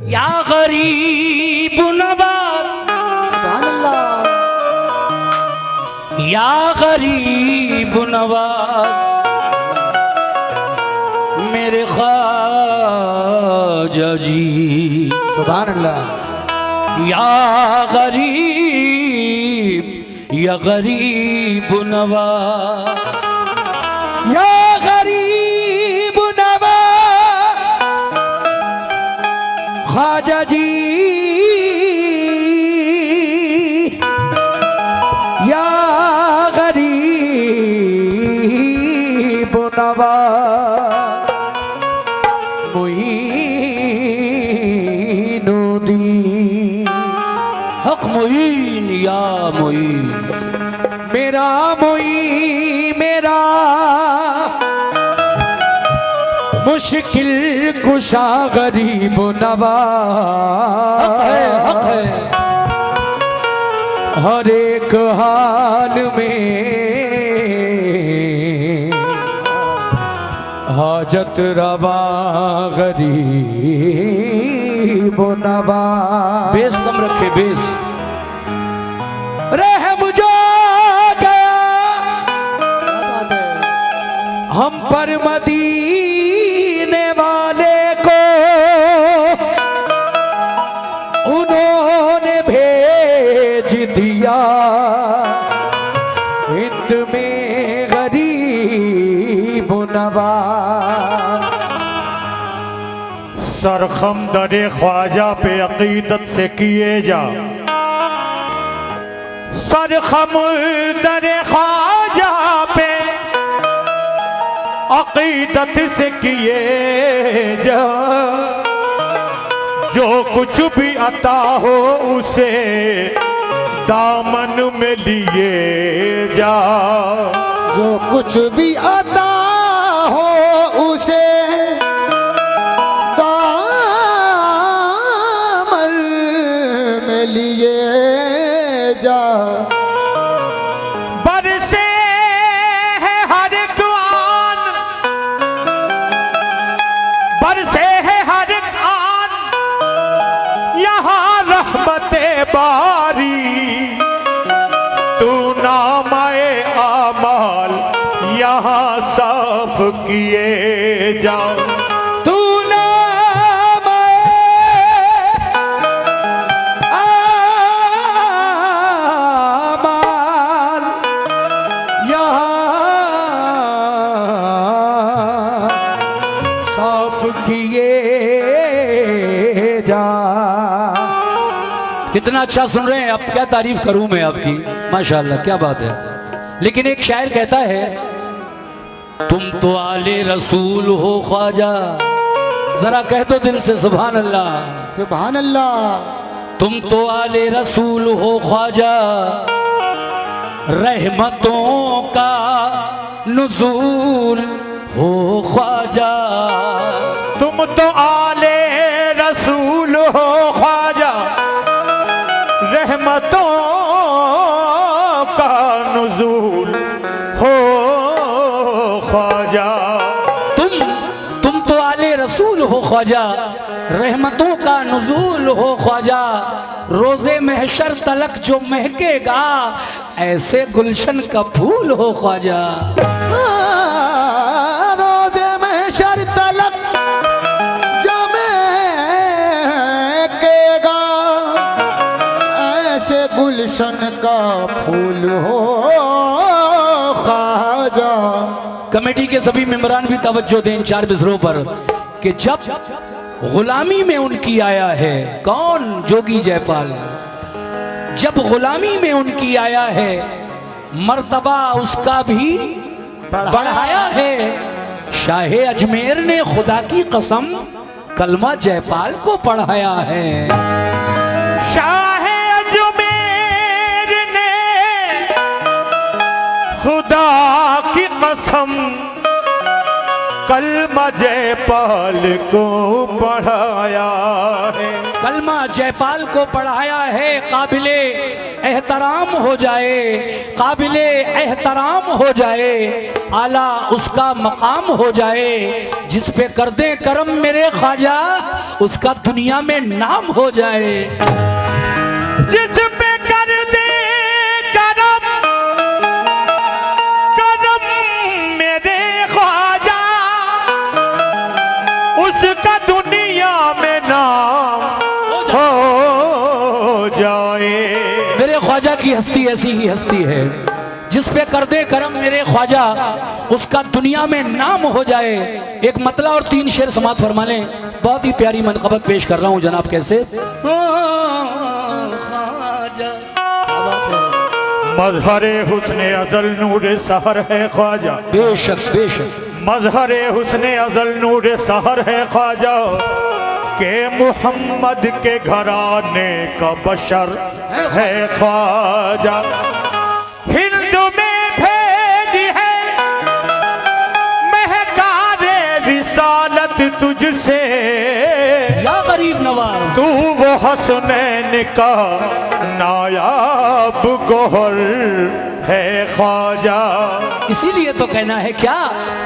या गरीब नवाज, सुभान अल्लाह। या गरीब नवाज मेरे ख्वाजा जी, सुभान अल्लाह। या गरीब नवाज, या गरीब नवाज ख्वाजा जी, या गरीब नवाज मुईनुद्दीन, हक मुईन या मुईन, मेरा मुईन, मेरा मुश्किल कुशा गरीब नवाज, हक है हर एक हाल में हाजत रवा गरीब नवाज। बेस कम रखे, बेस। रहम जो गया हम पर मदीने वाले को, उन्होंने भेज दिया हिंद में गरीब नवाज। सरखम दरे ख्वाजा पे अकीदत से किए जा, सरखम दरे ख्वाजा पे अकीदत से किए जा, जो कुछ भी अता हो उसे दामन में लिए जा, जो कुछ भी आता हो उसे दामन में लिए जा। बरसे है हर एक आन, बरसे है हर एक आन, यहाँ रहमते बारी, तू नामाए आमाल यहाँ साफ किए जा, तू नामाए आमाल यहाँ साफ किए जा। कितना अच्छा सुन रहे हैं, अब क्या तारीफ करूं मैं आपकी, माशाल्लाह क्या बात है। लेकिन एक शायर कहता है, तुम तो आले रसूल हो ख्वाजा, जरा कह दो दिल से सुभान अल्लाह। सुभान अल्लाह। तुम तो आले रसूल हो ख्वाजा, रहमतों का नुज़ूल हो ख्वाजा। तुम तो आले रसूल हो ख्वाजा, रहमतों का नुज़ूल हो ख्वाजा। तुम तो आले रसूल हो ख्वाजा, रहमतों का नुज़ूल हो ख्वाजा। रोज़े महशर तलक जो महकेगा, ऐसे गुलशन का फूल हो ख्वाजा। रोज़े महशर तलक जो महकेगा, ऐसे गुलशन का फूल हो ख्वाजा। कमेटी के सभी मेंबरान भी तवज्जो दें इन 4 बिसरों पर कि जब गुलामी में उनकी आया है, कौन? जोगी जयपाल। जब गुलामी में उनकी आया है, मर्तबा उसका भी बढ़ाया है। शाहे अजमेर ने खुदा की कसम कलमा जयपाल को पढ़ाया है। शाहे अजमेर ने खुदा की कसम कलमा जयपाल को पढ़ाया है, कलमा जयपाल को पढ़ाया है। काबिले एहतराम हो जाए, काबिले एहतराम हो जाए, आला उसका मकाम हो जाए। जिस पे कर दे करम मेरे ख्वाजा, उसका दुनिया में नाम हो जाए। जिस पे कर दे करम करम मेरे ख्वाजा, उसका दुनिया में नाम हो जाए। मेरे ख्वाजा की हस्ती ऐसी ही हस्ती है, जिस पे कर दे करम मेरे ख्वाजा उसका दुनिया में नाम हो जाए। एक मतला और 3 शेर समाप्त फरमा लें। बहुत ही प्यारी मनक़बत पेश कर रहा हूं जनाब। कैसे ख्वाजा मजहरे हुस्ने अजल नूर सहर है ख्वाजा, बेशक बेशक मजहरे हुस्ने अजल नूर सहर है ख्वाजा, के मोहम्मद के घराने का बशर है ख्वाजा। हिंद में भेजी है महकारे रिसालत तुझसे, या गरीब नवाज तू वो हसनैन का नायाब गोहर है ख्वाजा। इसीलिए तो कहना है क्या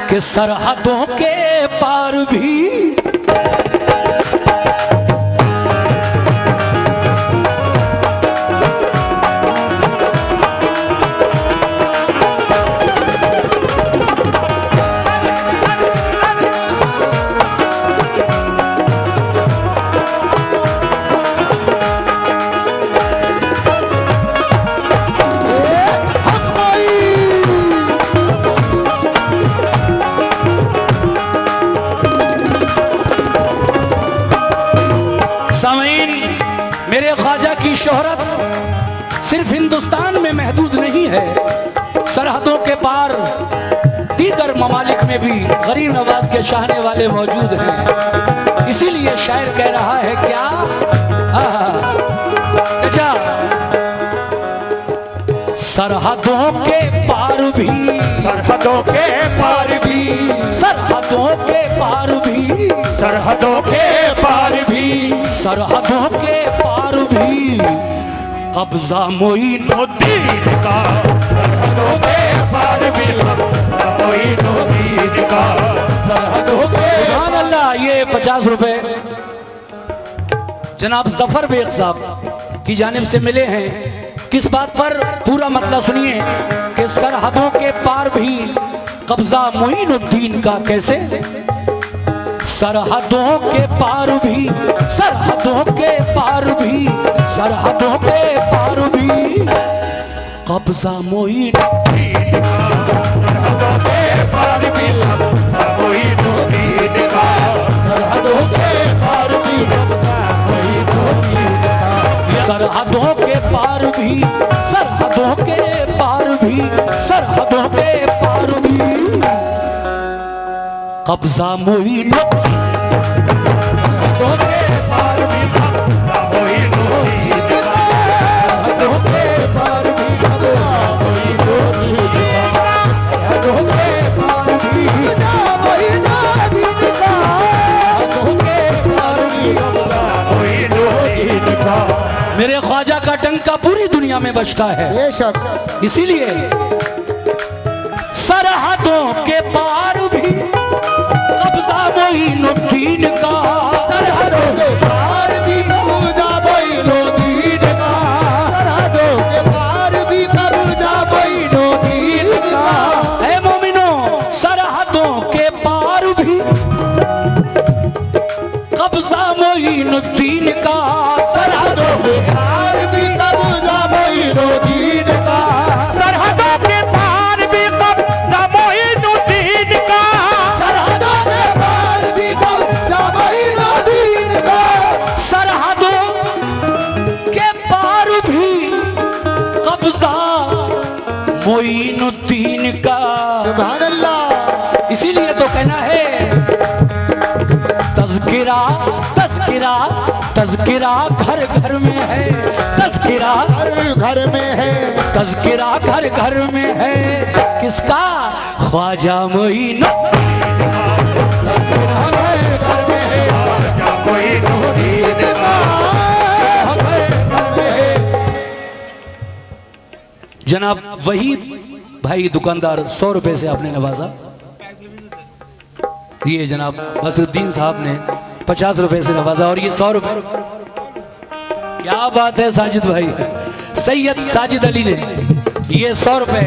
कि सरहदों के पार भी मेरे ख्वाजा की शोहरत सिर्फ हिंदुस्तान में महदूद नहीं है, सरहदों के पार दीगर ममालिक में भी गरीब नवाज के चाहने वाले मौजूद हैं। इसीलिए शायर कह रहा है क्या, चाचा सरहदों के पार भी, सरहदों के पार भी, सरहदों के पार भी, सरहदों के पार भी, सरहदों के पार भी कब्जा मोइनुद्दीन का, सरहदों के पार भी कब्जा मोइनुद्दीन का, सरहदों के। सुभान अल्लाह। ये 50 रुपए जनाब जफर बेग साहब की जानिब से मिले हैं। किस बात पर, पूरा मतलब सुनिए कि सरहदों के पार भी कब्जा मोइनुद्दीन का। कैसे सरहदों के पार भी, सरहदों के पार भी, सरहदों के पार भी कब्जा मोइनुद्दीन का, सरहदों के पार भी कब्जा मोइनुद्दीन का, सरहदों के पार भी कब्जा मोइनुद्दीन का, सरहदों के पार भी, सरहदों के पार भी, सरहदों के पार भी कब्जा मोइनुद्दीन, सरहदों के पार भी कब्जा मोइनुद्दीन का, सरहदों के पार भी कब्जा मोइनुद्दीन का, सरहदों के पार भी कब्जा मोइनुद्दीन का, सरहदों के पार भी कब्जा मोइनुद्दीन का। मेरे ख्वाजा का डंका पूरी दुनिया में बजता है। बेशक इसीलिए सरहदों के पार भी कब्जा मोइनुद्दीन का, सरहदों के पार भी कब्जा मोइनुद्दीन का, सरहदों के पार भी कब्जा मोइनुद्दीन का। ऐ मोमिनो सरहदों के पार भी कब्जा मोइनुद्दीन का, सरहदों के पार भी कब्जा मोइनुद्दीन का, सरहदों के पार भी कब्जा मोइनुद्दीन का, सरहदों के पार भी कब्जा मोइनुद्दीन का, सरहदों के पार भी कब्जा मोइनुद्दीन का। सुभान अल्लाह। इसीलिए तो कहना है तज़किरा तज़किरा तज़किरा घर घर में है, तज़किरा हर घर में है, तज़किरा घर घर में है। किसका? ख्वाजा मोइनुद्दीन का। जनाब वहीद भाई दुकानदार 100 रुपए से आपने नवाजा। ये जनाब बसरुद्दीन साहब ने 50 रुपए से नवाजा और ये 100 रुपए। क्या बात है साजिद भाई, सैयद साजिद अली ने ये 100 रुपए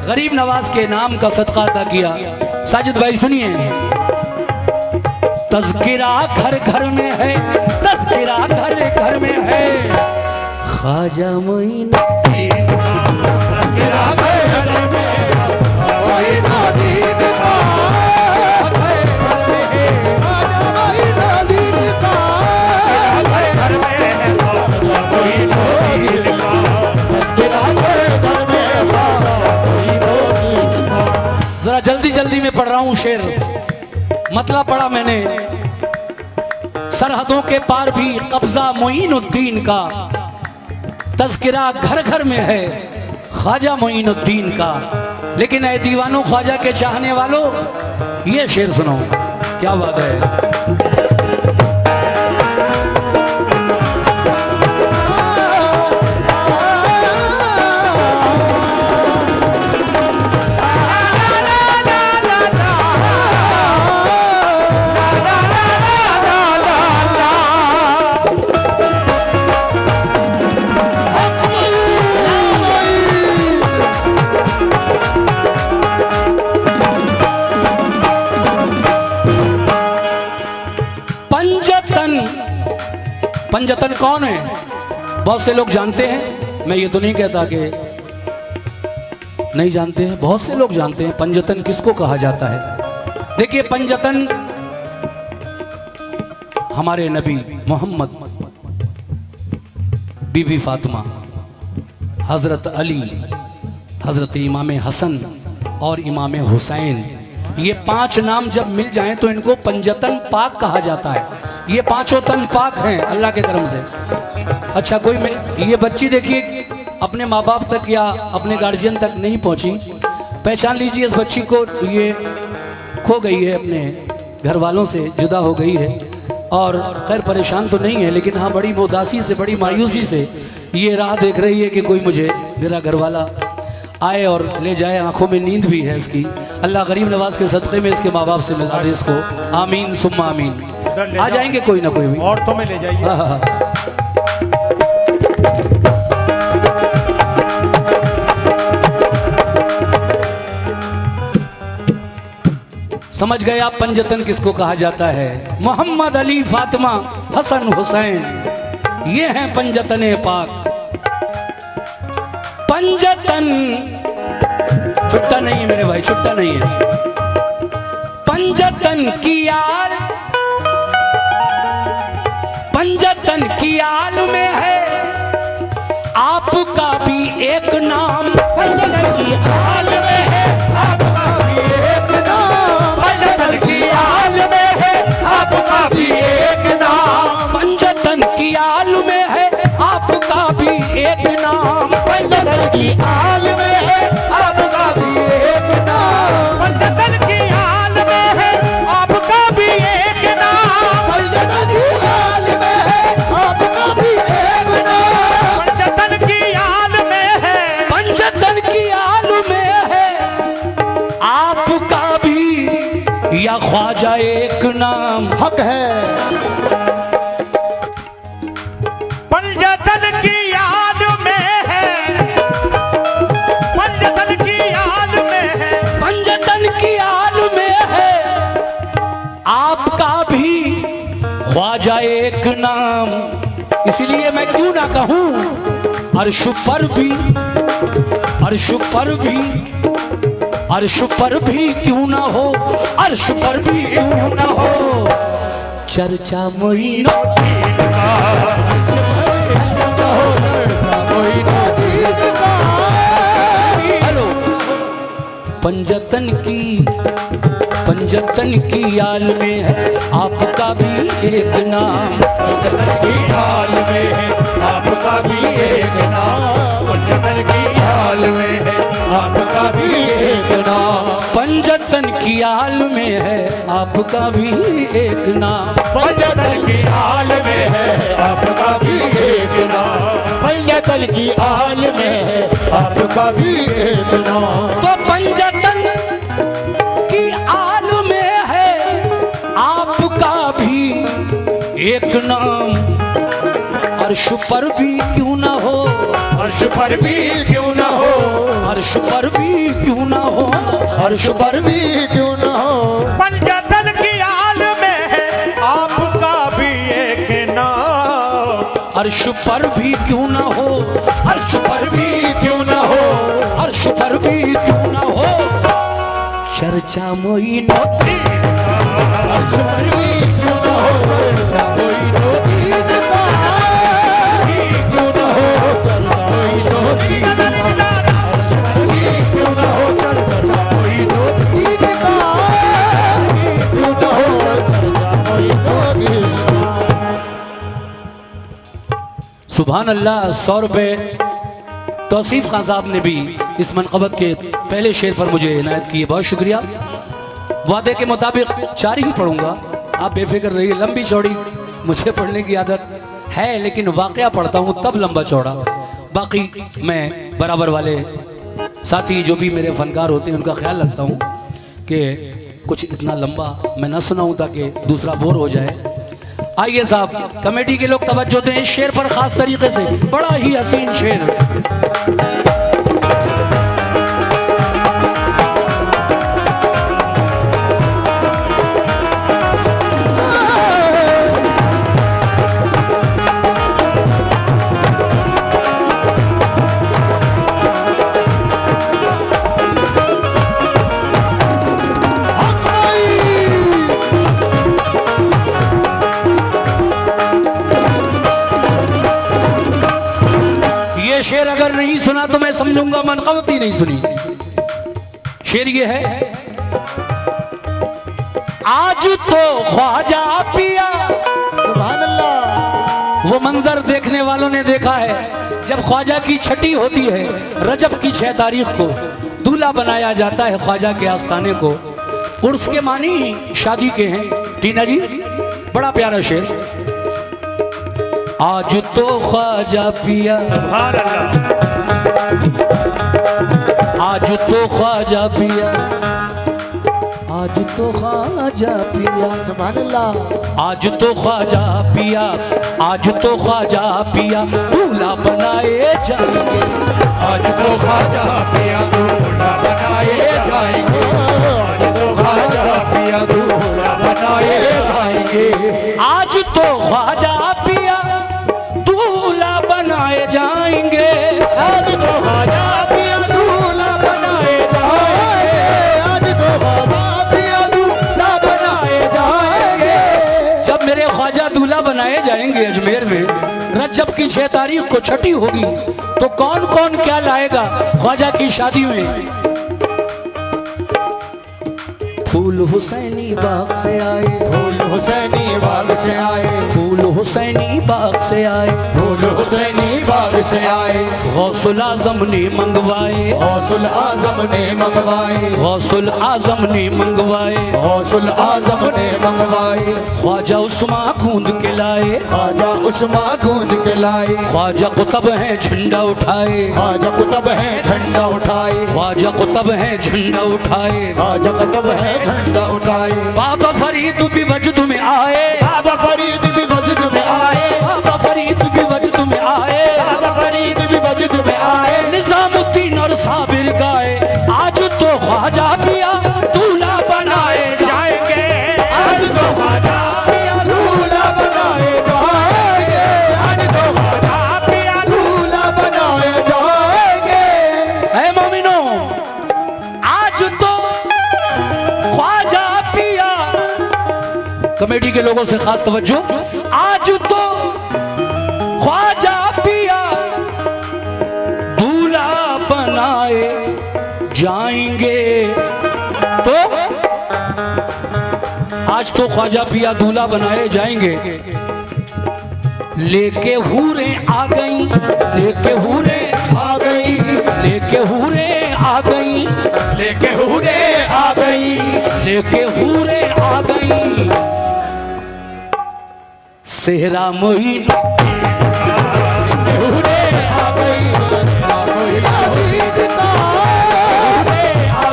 गरीब नवाज के नाम का सदका अदा किया। साजिद भाई सुनिए, तज़किरा घर घर में है, तज़किरा घर घर में है, ख्वाजा मोइनुद्दीन तज़किरा घर घर में मोइनुद्दीन का, घर में है ख्वाजा मोइनुद्दीन का, तज़किरा घर घर में ख्वाजा मोइनुद्दीन का। जरा जल्दी जल्दी में पढ़ रहा हूँ शेर, मतलब पढ़ा मैंने। सरहदों के पार भी कब्जा मोइनुद्दीन का, तज़किरा घर घर में है ख्वाजा मोइनुद्दीन का। लेकिन ऐ दीवानों ख्वाजा के चाहने वालों, ये शेर सुनो, क्या बात है। पंजतन कौन है? बहुत से लोग जानते हैं, मैं ये तो नहीं कहता कि नहीं जानते हैं, बहुत से लोग जानते हैं पंजतन किसको कहा जाता है। देखिए पंजतन हमारे नबी मोहम्मद, बीबी फातिमा, हजरत अली, हजरत इमाम हसन और इमाम हुसैन, ये 5 नाम जब मिल जाएं तो इनको पंजतन पाक कहा जाता है। ये 5 तन पाक हैं अल्लाह के करम से। अच्छा कोई ये बच्ची देखिए अपने माँ बाप तक या अपने गार्जियन तक नहीं पहुंची, पहचान लीजिए इस बच्ची को, ये खो गई है, अपने घर वालों से जुदा हो गई है और खैर परेशान तो नहीं है, लेकिन हाँ बड़ी उदासी से, बड़ी मायूसी से ये राह देख रही है कि कोई मुझे, मेरा घर वाला आए और ले जाए। आंखों में नींद भी है इसकी। अल्लाह गरीब नवाज के सदक़े में इसके माँ बाप से मिला दे इसको, आमीन सुम्मा आमीन। आ जाएंगे कोई ना कोई भी, और तो में ले जाइए। समझ गए आप पंजतन किसको कहा जाता है? मोहम्मद अली फातिमा हसन हुसैन, ये हैं पंजतन पाक। पंजतन छुट्टा नहीं है मेरे भाई, छुट्टा नहीं है। पंजतन की आल, पंजतन की आल में है आपका भी एक नाम, पंजतन की आल में है आपका भी एक नाम, पंजतन की आल में है आपका भी एक नाम, पंजतन की आल में है आपका भी एक नाम, पंजतन की आल में है आपका भी एक नाम, पंजतन की आल में है आपका भी एक नाम, पंजतन की आल में है आपका भी एक नाम, पंजतन की आल में है, पंजतन की आल में है आपका भी या ख्वाजा एक नाम। हक है पंजतन की आल में है, पंजतन की आल में है, पंजतन की आल में है आपका भी ख्वाजा एक नाम। इसलिए मैं क्यों ना कहूं अर्श पर भी, अर्श पर भी, अर्श पर भी क्यों ना हो, अर्श पर भी क्यों ना हो चर्चा मोइनुद्दीन का, हेलो। पंजतन की, पंजतन की आल में है आपका भी एक नाम, पंजतन की आल में है आपका भी एक नाम, पंजतन की आल में है आपका भी एक नाम, पंजतन की आल में है आपका भी एक नाम, पंजतन की आल में है आपका भी एक नाम, पंजतन की आल में है आपका भी एक नाम। तो पंजतन की आल में है आपका भी एक नाम अर्श पर भी क्यों ना हो, अर्श पर भी क्यों न हो, अर्श पर भी क्यों ना हो, अर्श पर भी क्यों न हो, पंचतन की आल में है आपका भी एक नाम, अर्श पर भी क्यों ना हो, अर्श पर भी क्यों न हो, अर्श पर भी क्यों ना हो, चर्चा मोइनो अर्श पर भी क्यों न हो, चर्चा मोइनो दीन का क्यों न हो, चर्चा मोइनो दीन का, अर्श पर भी क्यों न हो, चर्चा मोइनो दीन का क्यों न हो, चर्चा मोइनो दीन का। सुभान अल्लाह। 100 रुपये तौसीफ खान साहब ने भी इस मनक़बत के पहले शेर पर मुझे इनायत की है, बहुत शुक्रिया। वादे के मुताबिक 4 ही पढ़ूंगा, आप बेफिक्र रहिए। लंबी चौड़ी मुझे पढ़ने की आदत है, लेकिन वाक़या पढ़ता हूँ तब लंबा चौड़ा। बाकी मैं बराबर वाले साथी जो भी मेरे फनकार होते हैं उनका ख्याल रखता हूँ कि कुछ इतना लंबा मैं ना सुनाऊँ ताकि दूसरा बोर हो जाए। आइए साहब, कमेटी के लोग तवज्जो दें इस शेर पर खास तरीके से, बड़ा ही हसीन शेर। ये शेर अगर नहीं सुना तो मैं समझूंगा मनक़बत ही नहीं सुनी। शेर ये है, आज तो ख्वाजा पिया। सुभान अल्लाह। वो मंजर देखने वालों ने देखा है जब ख्वाजा की छठी होती है, रजब की 6 तारीख को दूल्हा बनाया जाता है ख्वाजा के आस्थाने को। उर्फ के मानी ही शादी के हैं। टीना जी, बड़ा प्यारा शेर। आज तो ख्वाजा पिया, सुभान अल्लाह, आज तो ख्वाजा पिया, आज तो ख्वाजा पिया, सुभान अल्लाह। आज तो ख्वाजा पिया, आज तो ख्वाजा पिया दूल्हा बनाए जाएंगे, आज तो ख्वाजा पिया दूल्हा बनाए जाएंगे, आज तो ख्वाजा पिया दूल्हा बनाए जाएंगे, आज तो ख्वाजा पिया दूल्हा बनाए जाएंगे, आज तो ख्वाजा पिया दूल्हा बनाए जाएंगे, आज तो ख्वाजा पिया दूल्हा बनाए जाएंगे। जब मेरे ख्वाजा दूल्हा बनाए जाएंगे अजमेर में, रजब की 6 तारीख को छठी होगी, तो कौन कौन क्या लाएगा ख्वाजा की शादी में? फूल हुसैनी बाग से आए, फूल हुसैनी बाग से आए, फूल हुसैनी बाग से आए, फूल हुसैनी बाग से आए, गौसुल आजम ने मंगवाए, गौसुल आजम ने मंगवाए, गौसुल आजम ने मंगवाए, गौसुल आजम ने मंगवाए, ख्वाजा उस्मा गूंद के लाए, ख्वाजा उस्मा गूंद के लाए, ख्वाजा कुतब है झंडा उठाए, ख्वाजा कुतब है झंडा उठाए, ख्वाजा कुतब है झंडा उठाए, ख्वाजा कुतब है झंडा उठाए, बाबा फरीद भी वजद में आए, बाबा फरीद भी वजद में आए, बाबा फरीद भी वजद में आए, बाबा फरीद भी वजद में आए, निजामुद्दीन और साबिर गाए, आज तो ख्वाजा पिया दूल्हा बनाए जाएंगे, आज तो ख्वाजा पिया दूल्हा बनाए जाएंगे, आज तो ख्वाजा पिया दूल्हा बनाए जाएंगे। है मोमिनो, आज तो ख्वाजा पिया, कमेटी के लोगों से खास तवज्जो, आज तो ख्वाजा पिया दूल्हा बनाए जाएंगे। तो आज तो ख्वाजा पिया दूल्हा बनाए जाएंगे, लेके हूरे आ गई, लेके हूरे आ गई, लेके हूरे आ गई, लेके हूरे आ गई, लेके हूरे आ गई, सेहरा मोइन लेके हूरे आ गई, आ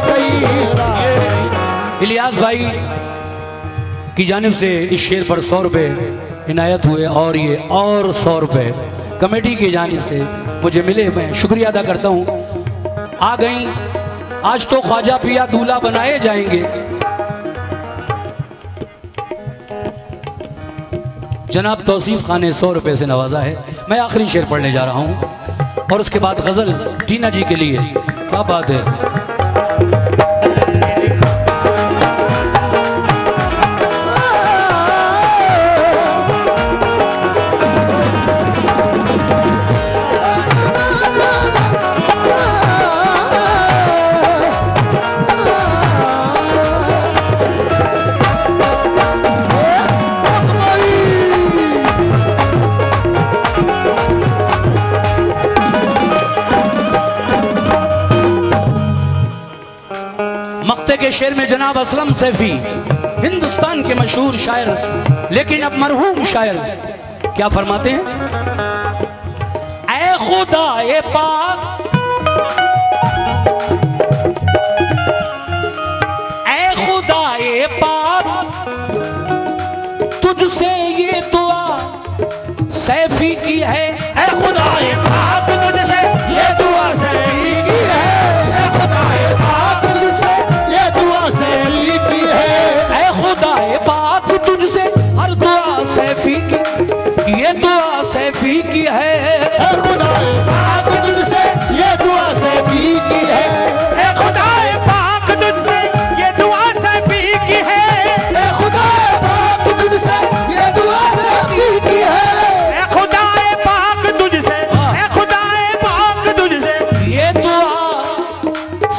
गई। इलियास भाई की जानिब से इस शेर पर 100 रुपये इनायत हुए और ये और 100 रुपये कमेटी की जानिब से मुझे मिले, मैं शुक्रिया अदा करता हूँ। आ गई, आज तो ख्वाजा पिया दूल्हा बनाए जाएंगे। जनाब तौसीफ खान ने 100 रुपये से नवाजा है। मैं आखिरी शेर पढ़ने जा रहा हूँ और उसके बाद गजल टीना जी के लिए। क्या बात है। के शेर में जनाब असलम सैफी हिंदुस्तान के मशहूर शायर, लेकिन अब मरहूम शायर क्या फरमाते हैं? ऐ खुदा ए पाक, ऐ खुदा ए पाक, तुझसे ये दुआ सैफी की है। ऐ खुदा ए पाक, तुझसे ये दुआ सैफी की है। ऐ खुदा ए पाक, तुझसे ये दुआ सैफी की है। ऐ खुदा ए पाक, तुझसे हर दुआ सैफी की, ये दुआ सैफी की है। ऐ खुदा ए पाक, तुझसे ये दुआ सैफी की है। ऐ खुदा ए पाक, तुझसे ये दुआ सैफी की है। ऐ खुदा ए पाक, तुझसे ये दुआ सैफी की है। ऐ खुदा ए पाक, तुझसे, ऐ खुदा ए पाक, तुझसे ये दुआ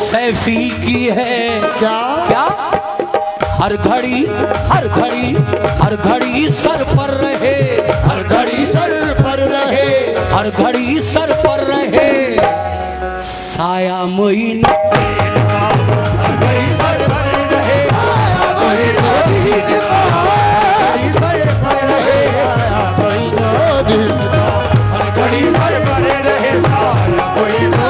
सैफी की है। क्या क्या? हर घड़ी हर घड़ी हर घड़ी सर पर रहे, हर घड़ी सर पर रहे, हर घड़ी सर पर रहे साया मोइन। हर घड़ी सर पर रहे, साया मोइन का। सर पर रहे, साया मोइन का। हर घड़ी सर पर रहे, साया मोइन का।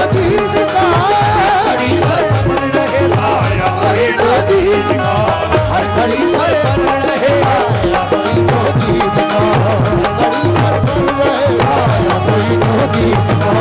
घड़ी सर पर रहे, साया मोइन का। हर घड़ी सर पर रहे, साया मोइन का। घड़ी सर पर रहे, साया मोइन का।